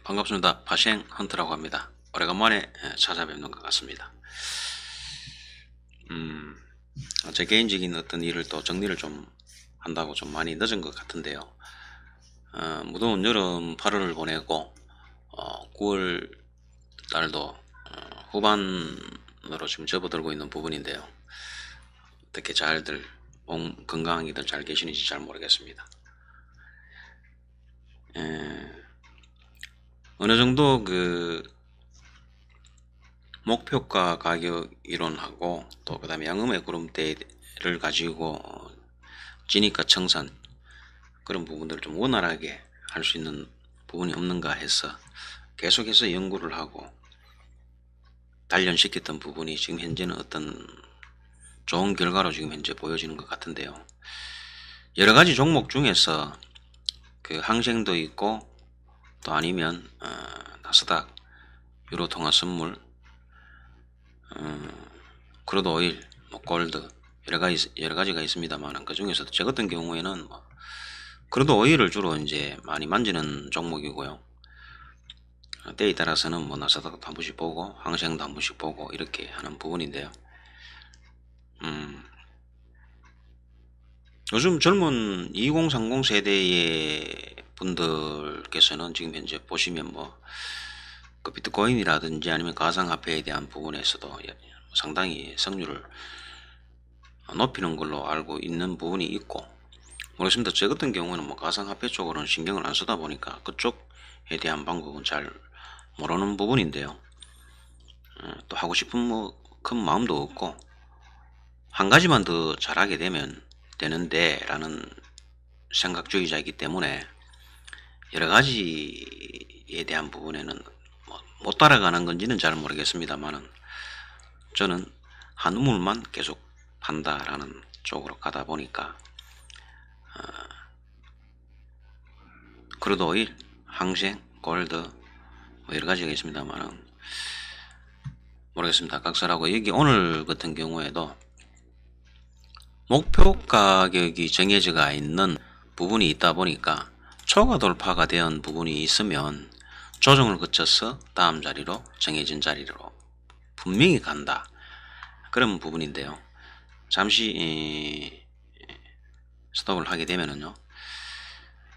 반갑습니다. 파생 헌트라고 합니다. 오래간만에 찾아뵙는 것 같습니다. 제 개인적인 어떤 일을 또 정리를 좀 한다고 좀 많이 늦은 것 같은데요. 무더운 여름 8월을 보내고 9월 달도 후반으로 지금 접어들고 있는 부분인데요. 어떻게 잘들 건강하게들 잘 계시는지 잘 모르겠습니다. 어느 정도 목표가 가격 이론하고 또 그 다음에 양음의 구름대를 가지고 진입과 청산 그런 부분들을 좀 원활하게 할 수 있는 부분이 없는가 해서 계속해서 연구를 하고 단련시켰던 부분이 지금 현재는 어떤 좋은 결과로 지금 현재 보여지는 것 같은데요. 여러 가지 종목 중에서 그 항생도 있고 또 아니면 나스닥 유로통화선물 크루드 오일, 골드 여러 가지가 있습니다만 그 중에서도 저 같은 경우에는 크루드 오일을 주로 이제 많이 만지는 종목이고요. 때에 따라서는 나스닥도 한 번씩 보고 항생도 한 번씩 보고 이렇게 하는 부분인데요. 요즘 젊은 2030 세대의 분들께서는 지금 현재 보시면 그 비트코인이라든지 아니면 가상화폐에 대한 부분에서도 상당히 성률을 높이는 걸로 알고 있는 부분이 있고 모르겠습니다. 저 같은 경우는 가상화폐 쪽으로는 신경을 안 쓰다 보니까 그쪽에 대한 방법은 잘 모르는 부분인데요. 또 하고 싶은 큰 마음도 없고 한 가지만 더 잘하게 되면 되는데 라는 생각주의자이기 때문에 여러 가지에 대한 부분에는 못 따라가는 건지는 잘 모르겠습니다만은 저는 한 우물만 계속 판다라는 쪽으로 가다 보니까 크루드 오일, 항생, 골드 여러 가지가 있습니다만은 모르겠습니다. 각설하고 여기 오늘 같은 경우에도 목표 가격이 정해져가 있는 부분이 있다 보니까 초과 돌파가 된 부분이 있으면 조정을 거쳐서 다음 자리로 정해진 자리로 분명히 간다. 그런 부분인데요. 잠시 스톱을 하게 되면은요.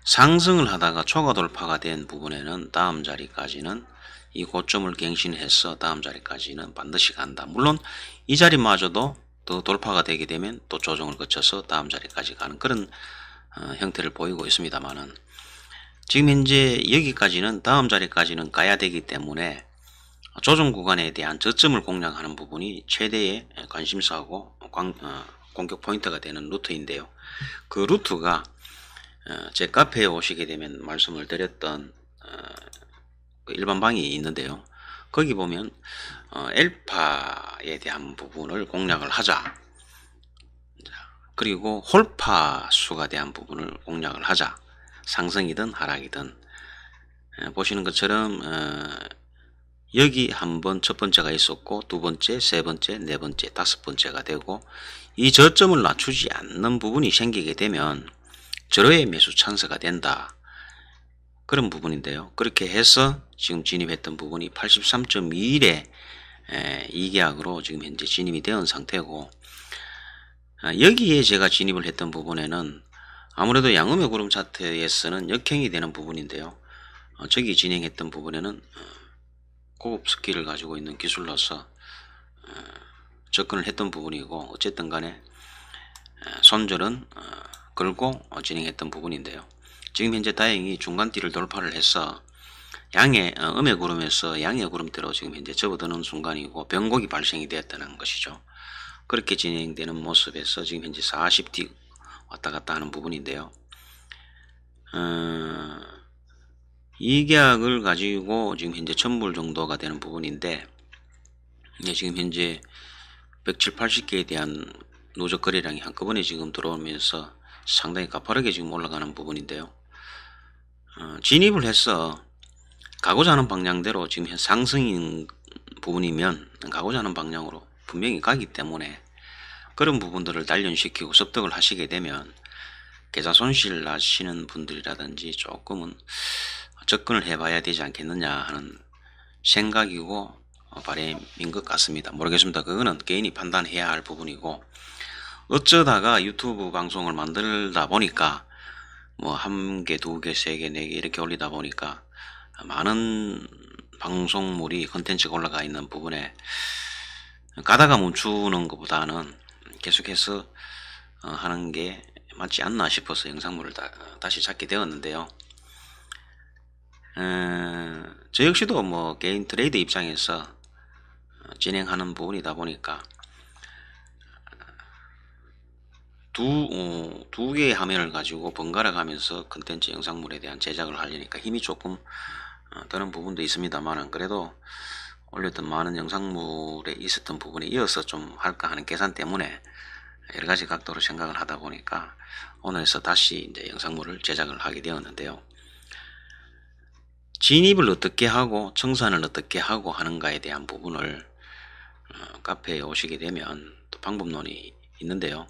상승을 하다가 초과 돌파가 된 부분에는 다음 자리까지는 이 고점을 갱신해서 다음 자리까지는 반드시 간다. 물론 이 자리마저도 또 돌파가 되게 되면 또 조정을 거쳐서 다음 자리까지 가는 그런 형태를 보이고 있습니다만은 지금 현재 여기까지는 다음 자리까지는 가야 되기 때문에 조정 구간에 대한 저점을 공략하는 부분이 최대의 관심사하고 공격 포인트가 되는 루트인데요. 그 루트가 제 카페에 오시게 되면 말씀을 드렸던 일반방이 있는데요. 거기 보면 엘파에 대한 부분을 공략을 하자. 그리고 홀파 수가 대한 부분을 공략을 하자. 상승이든 하락이든 보시는 것처럼 여기 한번 첫 번째가 있었고 두 번째, 세 번째, 네 번째, 다섯 번째가 되고 이 저점을 낮추지 않는 부분이 생기게 되면 절호의 매수 찬스가 된다. 그런 부분인데요. 그렇게 해서 지금 진입했던 부분이 83.21에 이계약으로 지금 현재 진입이 되은 상태고 여기에 제가 진입을 했던 부분에는 아무래도 양음의 구름 차트에서는 역행이 되는 부분인데요. 저기 진행했던 부분에는 고급 스킬을 가지고 있는 기술로서 접근을 했던 부분이고 어쨌든 간에 손절은 걸고 진행했던 부분인데요. 지금 현재 다행히 중간띠를 돌파를 해서 양의 음의 구름에서 양의 구름대로 지금 현재 접어드는 순간이고 변곡이 발생이 되었다는 것이죠. 그렇게 진행되는 모습에서 지금 현재 40D 왔다 갔다 하는 부분인데요. 이 계약을 가지고 지금 현재 1000불 정도가 되는 부분인데 지금 현재 170, 80개에 대한 누적 거래량이 한꺼번에 지금 들어오면서 상당히 가파르게 지금 올라가는 부분인데요. 진입을 해서 가고자 하는 방향대로 지금 현 상승인 부분이면 가고자 하는 방향으로 분명히 가기 때문에 그런 부분들을 단련시키고 습득을 하시게 되면 계좌 손실 나시는 분들이라든지 조금은 접근을 해봐야 되지 않겠느냐 하는 생각이고 바람인 것 같습니다. 모르겠습니다. 그거는 개인이 판단해야 할 부분이고, 어쩌다가 유튜브 방송을 만들다 보니까 뭐 한 개, 두 개, 세 개, 네 개 이렇게 올리다 보니까 많은 방송물이 컨텐츠가 올라가 있는 부분에 가다가 멈추는 것보다는 계속해서 하는 게 맞지 않나 싶어서 영상물을 다시 찾게 되었는데요. 저 역시도 뭐 개인 트레이드 입장에서 진행하는 부분이다 보니까 두 개의 화면을 가지고 번갈아 가면서 컨텐츠 영상물에 대한 제작을 하려니까 힘이 조금 드는 부분도 있습니다만, 그래도 올렸던 많은 영상물에 있었던 부분에 이어서 좀 할까 하는 계산 때문에 여러가지 각도로 생각을 하다 보니까 오늘에서 다시 이제 영상물을 제작을 하게 되었는데요. 진입을 어떻게 하고 청산을 어떻게 하고 하는가에 대한 부분을 카페에 오시게 되면 또 방법론이 있는데요.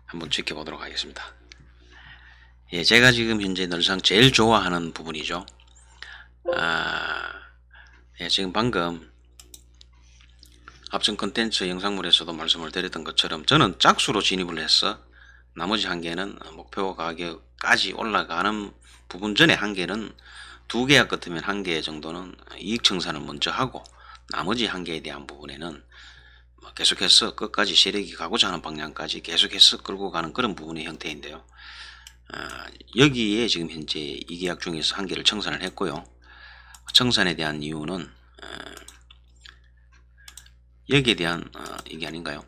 한번 지켜보도록 하겠습니다. 예, 제가 지금 현재 늘상 제일 좋아하는 부분이죠. 예, 지금 방금 앞선 컨텐츠 영상물에서도 말씀을 드렸던 것처럼 저는 짝수로 진입을 해서 나머지 한 개는 목표 가격까지 올라가는 부분 전에 한 개는 두 계약 같으면 한 개 정도는 이익 청산을 먼저 하고 나머지 한 개에 대한 부분에는 계속해서 끝까지 세력이 가고자 하는 방향까지 계속해서 끌고 가는 그런 부분의 형태인데요. 여기에 지금 현재 이 계약 중에서 한 개를 청산을 했고요. 청산에 대한 이유는 여기에 대한 이게 아닌가요?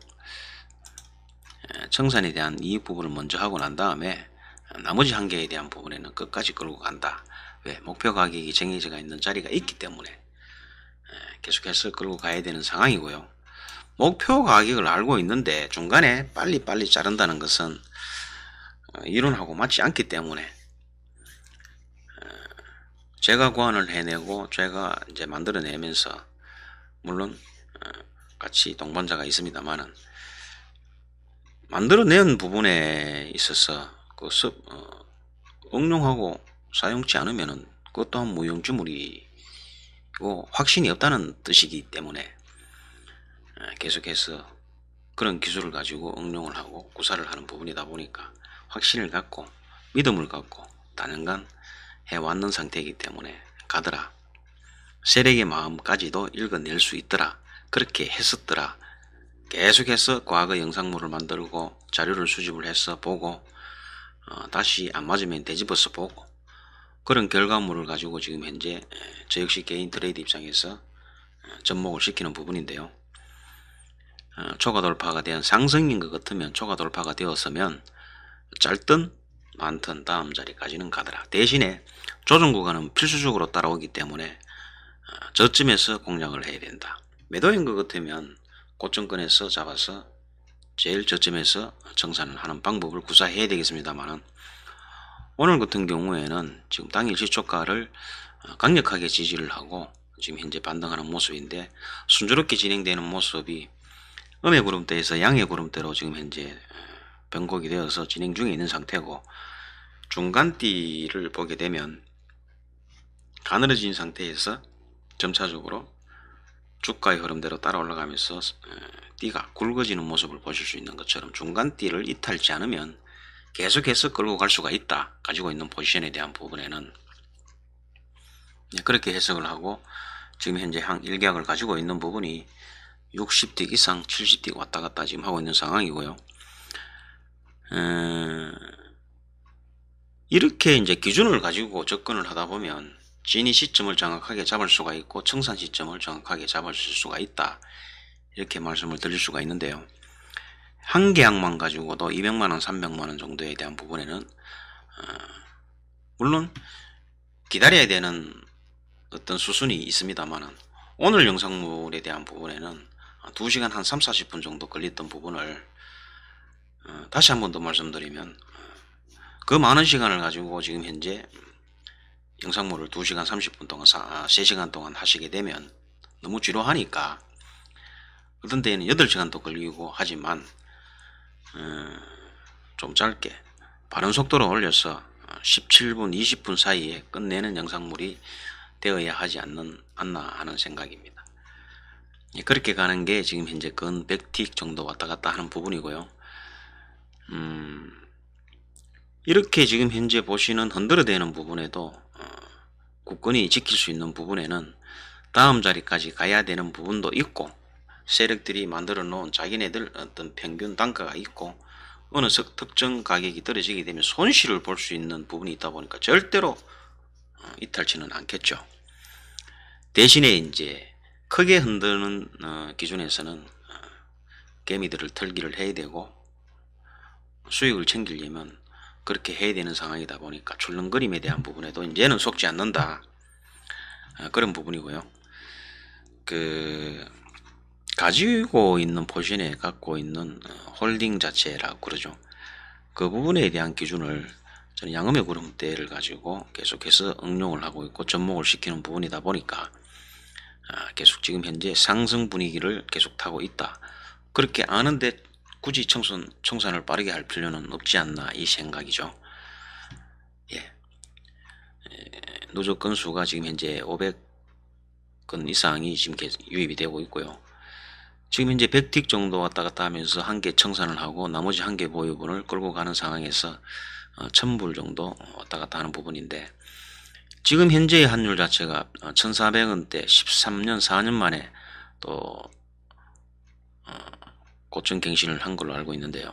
청산에 대한 이익 부분을 먼저 하고 난 다음에 나머지 한 개에 대한 부분에는 끝까지 끌고 간다. 왜? 목표 가격이 정해져 있는 자리가 있기 때문에 계속해서 끌고 가야 되는 상황이고요. 목표 가격을 알고 있는데 중간에 빨리 자른다는 것은 이론하고 맞지 않기 때문에 제가 고안을 해내고 제가 이제 만들어내면서 물론 같이 동반자가 있습니다만은 만들어낸 부분에 있어서 그 응용하고 사용치 않으면은 그것 또한 무용지물이고 확신이 없다는 뜻이기 때문에 계속해서 그런 기술을 가지고 응용을 하고 구사를 하는 부분이다 보니까 확신을 갖고 믿음을 갖고 단연간 해왔는 상태이기 때문에 가더라. 세력의 마음까지도 읽어낼 수 있더라. 그렇게 했었더라. 계속해서 과거 영상물을 만들고 자료를 수집을 해서 보고 다시 안 맞으면 되짚어서 보고 그런 결과물을 가지고 지금 현재 저 역시 개인 트레이드 입장에서 접목을 시키는 부분인데요. 초과 돌파가 된 상승인 것 같으면 초과 돌파가 되었으면 짧든 많든 다음 자리까지는 가더라. 대신에 조정 구간은 필수적으로 따라오기 때문에 저쯤에서 공략을 해야 된다. 매도인 것 같으면 고점권에서 잡아서 제일 저점에서 청산을 하는 방법을 구사해야 되겠습니다만은 오늘 같은 경우에는 지금 당일 시초가를 강력하게 지지를 하고 지금 현재 반등하는 모습인데 순조롭게 진행되는 모습이 음의 구름대에서 양의 구름대로 지금 현재 변곡이 되어서 진행 중에 있는 상태고 중간띠를 보게 되면 가늘어진 상태에서 점차적으로 주가의 흐름대로 따라 올라가면서 띠가 굵어지는 모습을 보실 수 있는 것처럼 중간띠를 이탈치 않으면 계속해서 끌고 갈 수가 있다. 가지고 있는 포지션에 대한 부분에는 그렇게 해석을 하고 지금 현재 한 일격을 가지고 있는 부분이 60틱 이상 70틱 왔다 갔다 지금 하고 있는 상황이고요. 이렇게 이제 기준을 가지고 접근을 하다 보면 진입 시점을 정확하게 잡을 수가 있고 청산 시점을 정확하게 잡을 수가 있다. 이렇게 말씀을 드릴 수가 있는데요. 한 계약만 가지고도 200만원, 300만원 정도에 대한 부분에는 물론 기다려야 되는 어떤 수순이 있습니다만은 오늘 영상물에 대한 부분에는 2시간 한 3-40분 정도 걸렸던 부분을 다시 한 번 더 말씀드리면 그 많은 시간을 가지고 지금 현재 영상물을 2시간 30분 동안 3시간 동안 하시게 되면 너무 지루하니까 어떤 때에는 8시간도 걸리고 하지만 좀 짧게 바른 속도로 올려서 17분 20분 사이에 끝내는 영상물이 되어야 하지 않나 하는 생각입니다. 그렇게 가는 게 지금 현재 근 100틱 정도 왔다 갔다 하는 부분이고요. 이렇게 지금 현재 보시는 흔들어대는 부분에도 굳건히 지킬 수 있는 부분에는 다음 자리까지 가야 되는 부분도 있고, 세력들이 만들어 놓은 자기네들 어떤 평균 단가가 있고, 어느 특정 가격이 떨어지게 되면 손실을 볼 수 있는 부분이 있다 보니까 절대로 이탈치는 않겠죠. 대신에 이제 크게 흔드는 기준에서는 개미들을 털기를 해야 되고, 수익을 챙기려면 그렇게 해야 되는 상황이다 보니까 출렁거림에 대한 부분에도 이제는 속지 않는다, 그런 부분이고요. 가지고 있는 포지션에 갖고 있는 홀딩 자체라고 그러죠. 그 부분에 대한 기준을 저는 양음의 구름대를 가지고 계속해서 응용을 하고 있고 접목을 시키는 부분이다 보니까 계속 지금 현재 상승 분위기를 계속 타고 있다. 그렇게 아는데 굳이 청산을 빠르게 할 필요는 없지 않나, 이 생각이죠. 누적 건수가 지금 현재 500건 이상이 지금 유입이 되고 있고요. 지금 현재 100틱 정도 왔다 갔다 하면서 한 개 청산을 하고 나머지 한 개 보유분을 끌고 가는 상황에서 1000불 정도 왔다 갔다 하는 부분인데, 지금 현재의 환율 자체가 1400원대 13년 4년 만에 또 고점 갱신을 한 걸로 알고 있는데요.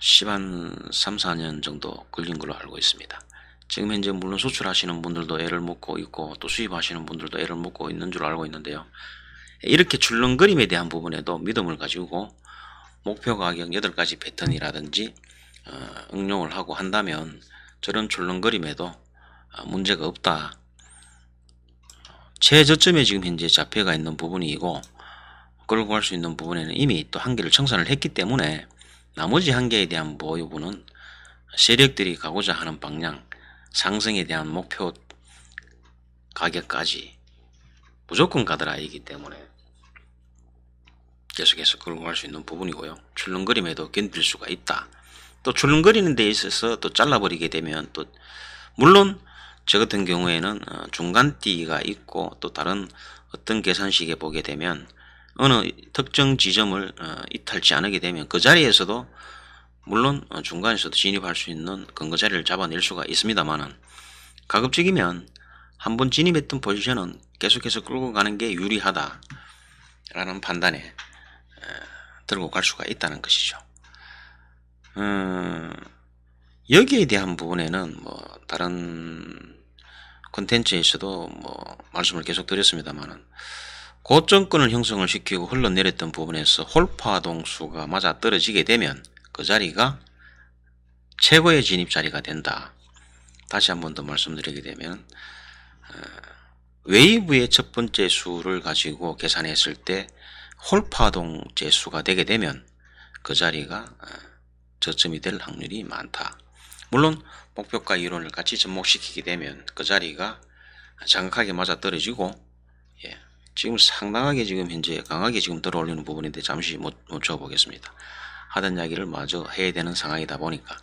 10한 3, 4년 정도 걸린 걸로 알고 있습니다. 지금 현재 물론 수출하시는 분들도 애를 먹고 있고 또 수입하시는 분들도 애를 먹고 있는 줄 알고 있는데요. 이렇게 출렁거림에 대한 부분에도 믿음을 가지고 목표 가격 8가지 패턴이라든지 응용을 하고 한다면 저런 출렁거림에도 문제가 없다. 최저점에 지금 현재 잡혀가 있는 부분이고, 끌고 갈 수 있는 부분에는 이미 또 한계를 청산을 했기 때문에 나머지 한계에 대한 보유분은 세력들이 가고자 하는 방향, 상승에 대한 목표 가격까지 무조건 가더라이기 때문에 계속해서 끌고 갈 수 있는 부분이고요. 출렁거림에도 견딜 수가 있다. 또 출렁거리는 데 있어서 또 잘라버리게 되면 또 물론 저 같은 경우에는 중간띠가 있고 또 다른 어떤 계산식에 보게 되면 어느 특정 지점을 이탈치 않게 되면 그 자리에서도 물론 중간에서도 진입할 수 있는 근거 자리를 잡아낼 수가 있습니다만은, 가급적이면 한번 진입했던 포지션은 계속해서 끌고 가는 게 유리하다 라는 판단에 들고 갈 수가 있다는 것이죠. 여기에 대한 부분에는 뭐 다른 콘텐츠에서도 뭐 말씀을 계속 드렸습니다만은, 고점권을 형성을 시키고 흘러내렸던 부분에서 홀파동수가 맞아 떨어지게 되면 그 자리가 최고의 진입 자리가 된다. 다시 한 번 더 말씀드리게 되면 웨이브의 첫 번째 수를 가지고 계산했을 때 홀파동 재수가 되게 되면 그 자리가 저점이 될 확률이 많다. 물론 목표가 이론을 같이 접목시키게 되면 그 자리가 정확하게 맞아 떨어지고, 지금 상당하게 지금 현재 강하게 지금 들어올리는 부분인데 잠시 멈춰 보겠습니다. 하던 이야기를 마저 해야 되는 상황이다 보니까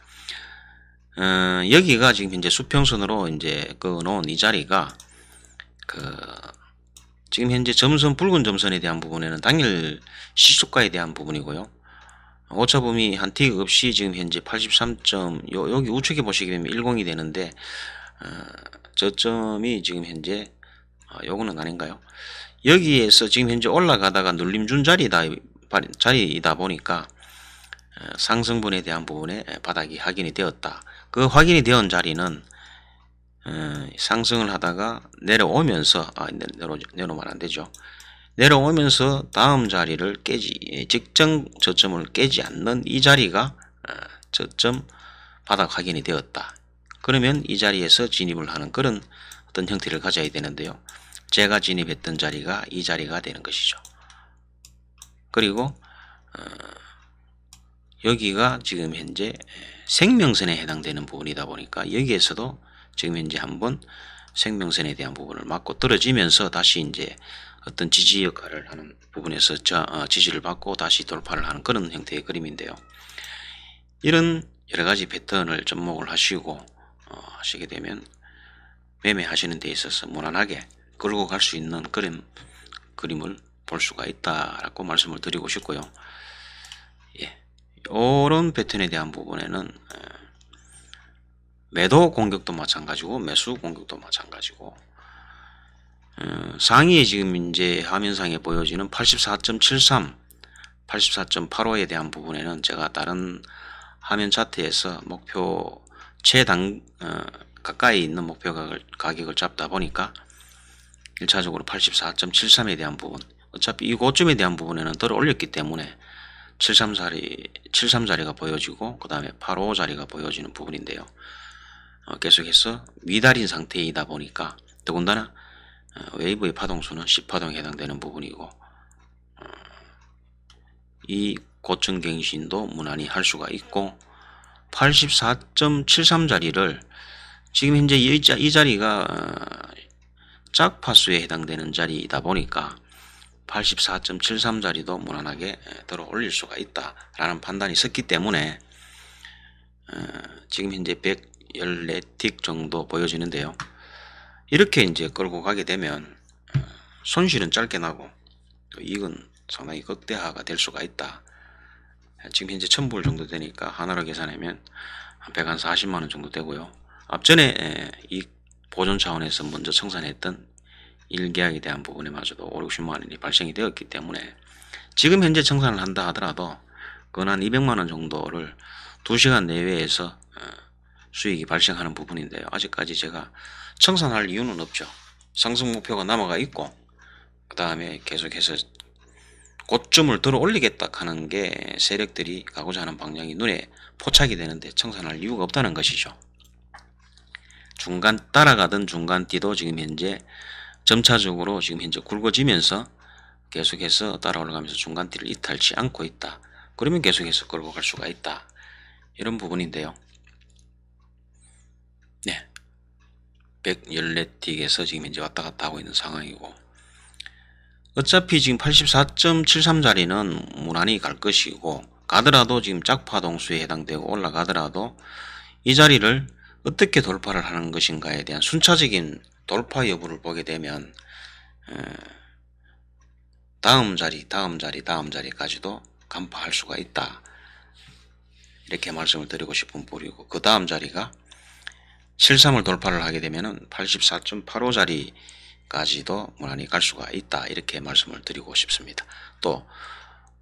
여기가 지금 현재 수평선으로 이제 그어놓은 이 자리가 지금 현재 점선 붉은 점선에 대한 부분에는 당일 시초가에 대한 부분이고요. 오차범위 한 틱 없이 지금 현재 83. 여기 우측에 보시게 되면 10이 되는데 저점이 지금 현재 요거는 아닌가요? 여기에서 지금 현재 올라가다가 눌림 준 자리이다 보니까 상승분에 대한 부분에 바닥이 확인이 되었다. 그 확인이 되은 자리는 상승을 하다가 내려오면서 내려오면 안 되죠. 내려오면서 다음 자리를 직전 저점을 깨지 않는 이 자리가 저점 바닥 확인이 되었다. 그러면 이 자리에서 진입을 하는 그런 어떤 형태를 가져야 되는데요. 제가 진입했던 자리가 이 자리가 되는 것이죠. 그리고 여기가 지금 현재 생명선에 해당되는 부분이다 보니까 여기에서도 지금 현재 한번 생명선에 대한 부분을 맞고 떨어지면서 다시 이제 어떤 지지 역할을 하는 부분에서 지지를 받고 다시 돌파를 하는 그런 형태의 그림인데요. 이런 여러가지 패턴을 접목을 하시고 하시게 되면 매매하시는 데 있어서 무난하게 끌고 갈 수 있는 그림을 볼 수가 있다라고 말씀을 드리고 싶고요. 예, 이런 패턴에 대한 부분에는 매도 공격도 마찬가지고 매수 공격도 마찬가지고 상위에 지금 이제 화면상에 보여지는 84.73, 84.85에 대한 부분에는 제가 다른 화면 차트에서 목표 가까이 있는 목표 가격을 잡다 보니까 1차적으로 84.73에 대한 부분, 어차피 이 고점에 대한 부분에는 덜 올렸기 때문에 73자리가 보여지고 그 다음에 85자리가 보여지는 부분인데요. 계속해서 미달인 상태이다 보니까 더군다나 웨이브의 파동수는 10파동에 해당되는 부분이고 이 고점 갱신도 무난히 할 수가 있고 84.73자리를 지금 현재 이 자리가 짝파수에 해당되는 자리이다 보니까 84.73자리도 무난하게 들어 올릴 수가 있다라는 판단이 섰기 때문에 지금 현재 114틱 정도 보여지는데요. 이렇게 이제 끌고 가게 되면 손실은 짧게 나고 또 이익은 상당히 극대화가 될 수가 있다. 지금 현재 1000불 정도 되니까 하나로 계산하면 한 140만원 정도 되고요. 앞전에 이 보존 차원에서 먼저 청산했던 1계약에 대한 부분에 마저도 5, 60만원이 발생이 되었기 때문에 지금 현재 청산을 한다 하더라도 건 한 200만원 정도를 2시간 내외에서 수익이 발생하는 부분인데요. 아직까지 제가 청산할 이유는 없죠. 상승 목표가 남아가 있고 그 다음에 계속해서 고점을 들어 올리겠다 하는 게 세력들이 가고자 하는 방향이 눈에 포착이 되는데 청산할 이유가 없다는 것이죠. 중간 따라가던 중간띠도 지금 현재 점차적으로 지금 현재 굵어지면서 계속해서 따라 올라가면서 중간띠를 이탈치 않고 있다. 그러면 계속해서 끌고 갈 수가 있다. 이런 부분인데요. 네, 114틱에서 지금 현재 왔다 갔다 하고 있는 상황이고 어차피 지금 84.73자리는 무난히 갈 것이고 가더라도 지금 짝파동수에 해당되고 올라가더라도 이 자리를 어떻게 돌파를 하는 것인가에 대한 순차적인 돌파 여부를 보게 되면 다음 자리까지도 간파할 수가 있다. 이렇게 말씀을 드리고 싶은 부분이고 그 다음 자리가 73을 돌파를 하게 되면 84.85자리까지도 무난히 갈 수가 있다. 이렇게 말씀을 드리고 싶습니다. 또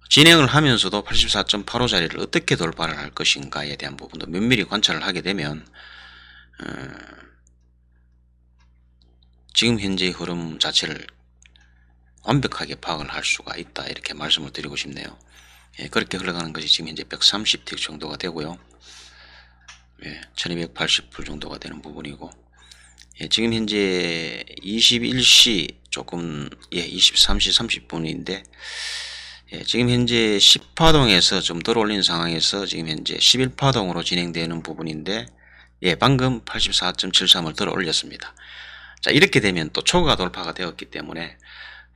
진행을 하면서도 84.85자리를 어떻게 돌파를 할 것인가에 대한 부분도 면밀히 관찰을 하게 되면 지금 현재의 흐름 자체를 완벽하게 파악을 할 수가 있다. 이렇게 말씀을 드리고 싶네요. 예, 그렇게 흘러가는 것이 지금 현재 130틱 정도가 되고요. 예, 1280불 정도가 되는 부분이고 예, 지금 현재 21시 조금 23시 30분인데 예, 지금 현재 10파동에서 좀 덜 올린 상황에서 지금 현재 11파동으로 진행되는 부분인데 예, 방금 84.73을 덜 올렸습니다. 자, 이렇게 되면 또 초과 돌파가 되었기 때문에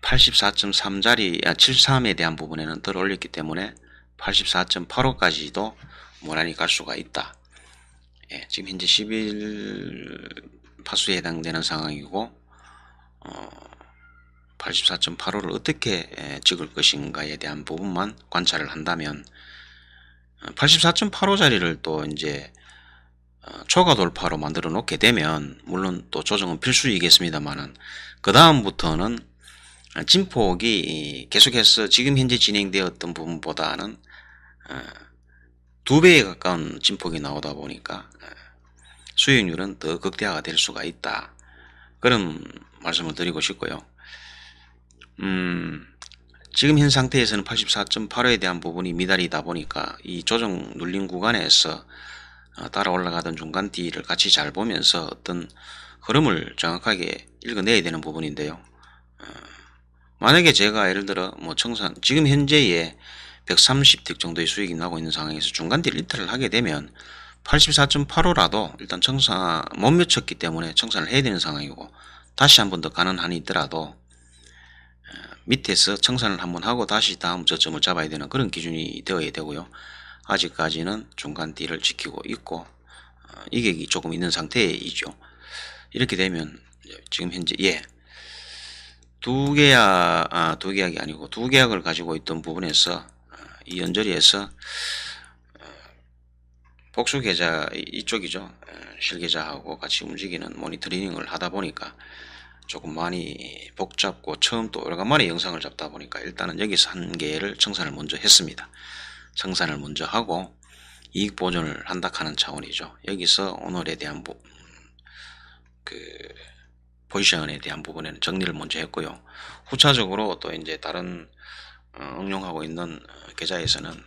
84.3자리 73에 대한 부분에는 덜 올렸기 때문에 84.85까지도 무난히 갈 수가 있다. 예, 지금 현재 11파수에 해당되는 상황이고 84.85를 어떻게 찍을 것인가에 대한 부분만 관찰을 한다면 84.85자리를 또 이제 초과 돌파로 만들어 놓게 되면 물론 또 조정은 필수이겠습니다만은 그 다음부터는 진폭이 계속해서 지금 현재 진행되었던 부분보다는 2배에 가까운 진폭이 나오다 보니까 수익률은 더 극대화가 될 수가 있다. 그런 말씀을 드리고 싶고요. 지금 현 상태에서는 84.85에 대한 부분이 미달이다 보니까 이 조정 눌린 구간에서 따라 올라가던 중간띠를 같이 잘 보면서 어떤 흐름을 정확하게 읽어내야 되는 부분인데요. 만약에 제가 예를 들어 뭐 청산 지금 현재의 130틱 정도의 수익이 나고 있는 상황에서 중간띠를 이탈을 하게 되면 84.85라도 일단 청산 못 미쳤기 때문에 청산을 해야 되는 상황이고 다시 한 번 더 가는 한이 있더라도 밑에서 청산을 한번 하고 다시 다음 저점을 잡아야 되는 그런 기준이 되어야 되고요. 아직까지는 중간띠를 지키고 있고 이격이 조금 있는 상태이죠. 이렇게 되면 지금 현재 두 계약이 아니고 두 계약을 가지고 있던 부분에서 이 연저리에서 복수 계좌 이쪽이죠. 실계좌하고 같이 움직이는 모니터링을 하다 보니까 조금 많이 복잡고 처음 또 오래간만에 영상을 잡다 보니까 일단은 여기서 한 개를 청산을 먼저 했습니다. 청산을 먼저 하고 이익 보존을 한다 하는 차원이죠. 여기서 오늘에 대한 포지션에 대한 부분에는 정리를 먼저 했고요. 후차적으로 또 이제 다른 응용하고 있는 계좌에서는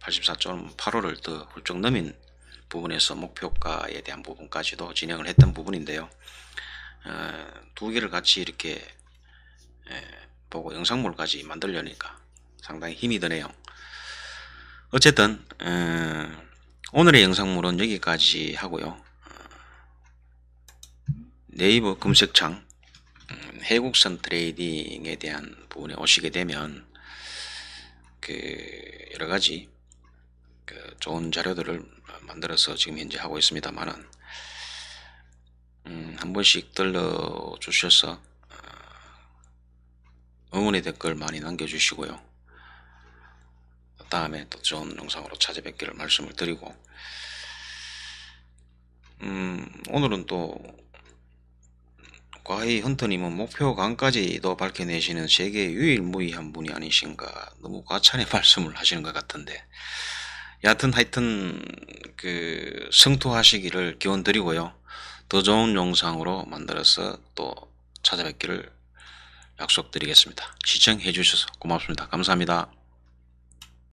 84.85를 더 훌쩍 넘인 부분에서 목표가에 대한 부분까지도 진행을 했던 부분인데요. 두 개를 같이 이렇게 보고 영상물까지 만들려니까 상당히 힘이 드네요. 어쨌든 오늘의 영상물은 여기까지 하고요. 네이버 검색창 해국선 트레이딩에 대한 부분에 오시게 되면 여러가지 좋은 자료들을 만들어서 지금 현재 하고 있습니다만은 한 번씩 들러 주셔서 응원의 댓글 많이 남겨주시고요. 다음에 또 좋은 영상으로 찾아뵙기를 말씀을 드리고 오늘은 또 과히 헌터님은 목표강까지도 밝혀내시는 세계 유일무이한 분이 아니신가, 너무 과찬의 말씀을 하시는 것 같은데, 하여튼 성투하시기를 기원 드리고요. 더 좋은 영상으로 만들어서 또 찾아뵙기를 약속드리겠습니다. 시청해 주셔서 고맙습니다. 감사합니다.